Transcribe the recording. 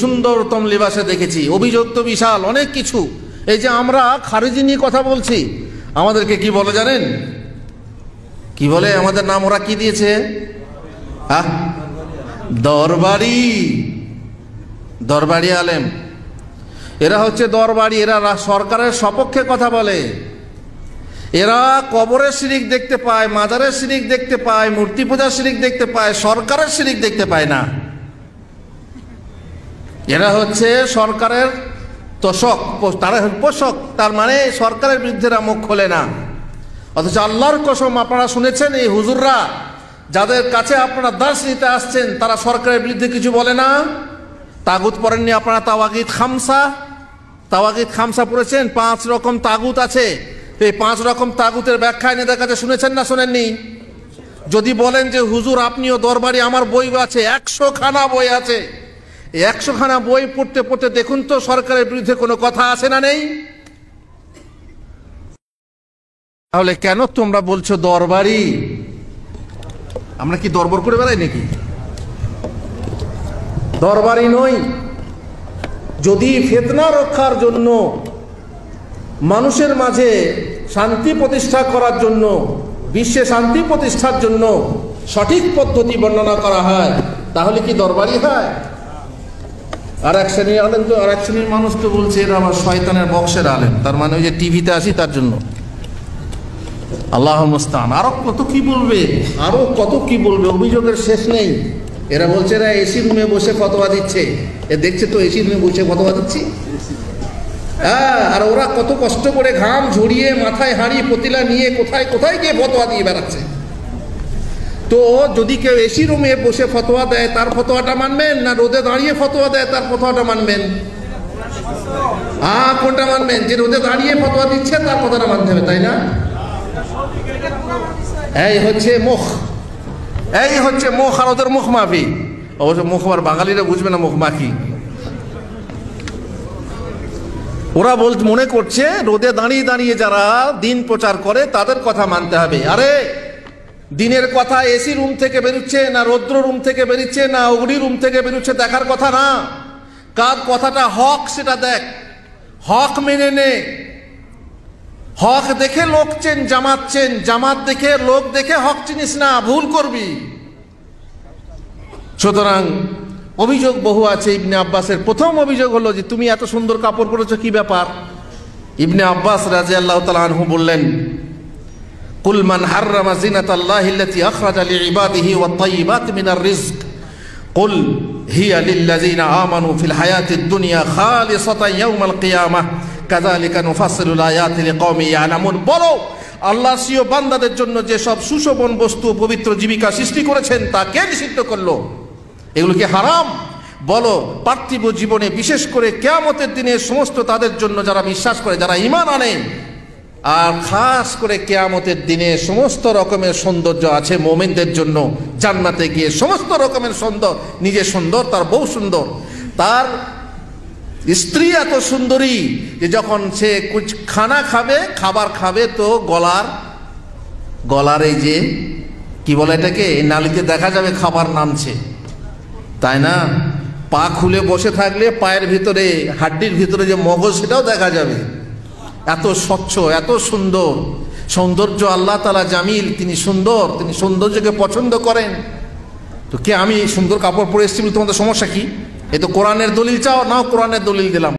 সুন্দরতম লিবাসে দেখেছি। অভিযোগ তো বিশাল অনেক কিছু। এই যে আমরা খারিজি নিয়ে কথা বলছি, আমাদেরকে কি বলে জানেন? কি বলে আমাদের নাম? ওরা কি দিয়েছে? দরবারি। দরবারি আলেম। এরা হচ্ছে দরবারি। এরা সরকারের সপক্ষে কথা বলে। এরা কবরের শিরিক দেখতে পায়, মাজারের শিরিক দেখতে পায়, মূর্তি পূজার শিরিক দেখতে পায়, সরকারের শিরিক দেখতে পায় না। এরা হচ্ছে সরকারের তোষক, তারা পোষক। তার মানে সরকারের বিরুদ্ধে মুখ খোলে না। অথচ আল্লাহর কসম, আপনারা শুনেছেন এই হুজুররা যাদের কাছে আপনারা দার্স নিতে আসছেন, তারা সরকারের বিরুদ্ধে কিছু বলে না। তাগুত পড়েননি আপনারা? তাওয়াগিদ খামসা, তাওয়াগিদ খামসা পড়েছেন? 5 রকম তাগুত আছে। এই 5 রকম তাগুতের ব্যাখ্যা এদের কাছে শুনেছেন না শোনেননি? যদি বলেন যে হুজুর আপনিও দরবারি, আমার বই আছে, 100 খানা বই আছে, 100 খানা বই পড়তে পড়তে দেখুন তো সরকারের বিরুদ্ধে কোনো কথা আছে না নেই? তাহলে কেন তোমরা বলছো দরবারি? আমরা কি দরবার করে বেড়াই নাকি? দরবারি নই। যদি ফিতনা রক্ষার জন্য, মানুষের মাঝে শান্তি প্রতিষ্ঠা করার জন্য, বিশ্বে শান্তি প্রতিষ্ঠার জন্য সঠিক পদ্ধতি বর্ণনা করা হয়, তাহলে কি দরবারি হয়? আর এক শ্রেণীর আলেম তো, আর এক শ্রেণীর মানুষ তো বলছে এরা আবার শয়তানের বক্সের আলেম। তার মানে ওই যে টিভিতে আসি তার জন্য। আল্লাহ মুস্তান। আরো কত কি বলবে, আরো কত কি বলবে, অভিযোগের শেষ নেই। এরা বলছে এরা এসি রুমে বসে ফতোয়া দিচ্ছে। এ দেখছে তো এসি রুমে বসে ফতোয়া দিচ্ছি। হ্যাঁ, আর ওরা কত কষ্ট করে ঘাম ঝরিয়ে মাথায় হাঁড়ি পতিলা নিয়ে কোথায় কোথায় গিয়ে ফতোয়া দিয়ে বেড়াচ্ছে। তো যদি কেউ এসি রুমে বসে ফতোয়া দেয় তার ফতোয়াটা মানবেন, না রোদে দাঁড়িয়ে ফতোয়া দেয় তার ফতোয়াটা মানবেন? কোনটা মানবেন? যে রোদে দাঁড়িয়ে ফতোয়া দিচ্ছে তার কথাটা মানতে হবে, তাই না? এই হচ্ছে মুখ, এই হচ্ছে মুখ। আর ওদের মুখ মাফি। অবশ্য মুখ আর বাঙালিরা বুঝবে না মুখ মাখি। ওরা মনে করছে রোদে দাঁড়িয়ে দাঁড়িয়ে যারা দিন প্রচার করে তাদের কথা মানতে হবে। আরে দিনের কথা এসি রুম থেকে বেরোচ্ছে না রৌদ্র রুম থেকে বেরোচ্ছে না অগ্নি রুম থেকে বেরোচ্ছে দেখার কথা না। কার কথাটা হক সেটা দেখ, হক মেনে নে। হক দেখে লোক চেন, জামাত চেন। জামাত দেখে লোক দেখে হক চিনিস না, ভুল করবি। সুতরাং অভিযোগ বহু আছে। ইবনে আব্বাসের প্রথম অভিযোগ হলো যে তুমি এত সুন্দর কাপড় পরেছো, কি ব্যাপার? ইবনে আব্বাস রাদিয়াল্লাহু তাআলা আনহু বললেন, কুল মান হাররামা জিনাতাল্লাহি আল্লাতী আখরাজা লিইবাদিহি ওয়াত তাইয়্যিবাতি মিনার রিজক কুল হিয়া লিল্লাযিনা আমানু ফিল হায়াতিদ দুনিয়া খালিসাতান ইয়াওমাল কিয়ামাহ কাযালিকা নুফাসসিলুল আয়াতি লিকাওমি ইয়ালামুন। বলো, আল্লাহ সিও বান্দাদের জন্য যে সব সুশোভন বস্তু, পবিত্র জীবিকা সৃষ্টি করেছেন তা কে নিষিদ্ধ করলো? এগুলো কি হারাম? বলো, পার্থিব জীবনে বিশেষ করে কিয়ামতের দিনে সমস্ত তাদের জন্য যারা বিশ্বাস করে, যারা ঈমান আনে, আর খাস করে কিয়ামতের দিনে সমস্ত রকমের সৌন্দর্য আছে মুমিনদের জন্য। জান্নাতে গিয়ে সমস্ত রকমের সুন্দর, নিজে সুন্দর, তার বউ সুন্দর, তার স্ত্রী এত সুন্দরী যে যখন সে খানা খাবে, খাবার খাবে, তো গলার এই যে কি বলে এটাকে, নালিতে দেখা যাবে খাবার নামছে, তাই না? পা খুলে বসে থাকলে পায়ের ভিতরে, হাড্ডির ভিতরে যে মগজ সেটাও দেখা যাবে। এত স্বচ্ছ, এত সুন্দর। সৌন্দর্য আল্লাহ তাআলা জামিল, তিনি সুন্দর, তিনি সৌন্দর্যকে পছন্দ করেন। তো কে আমি সুন্দর কাপড় পরে এসেছি বলে তোমাদের সমস্যা কি? এ তো কোরআনের দলিল চাও, নাও কোরআনের দলিল দিলাম।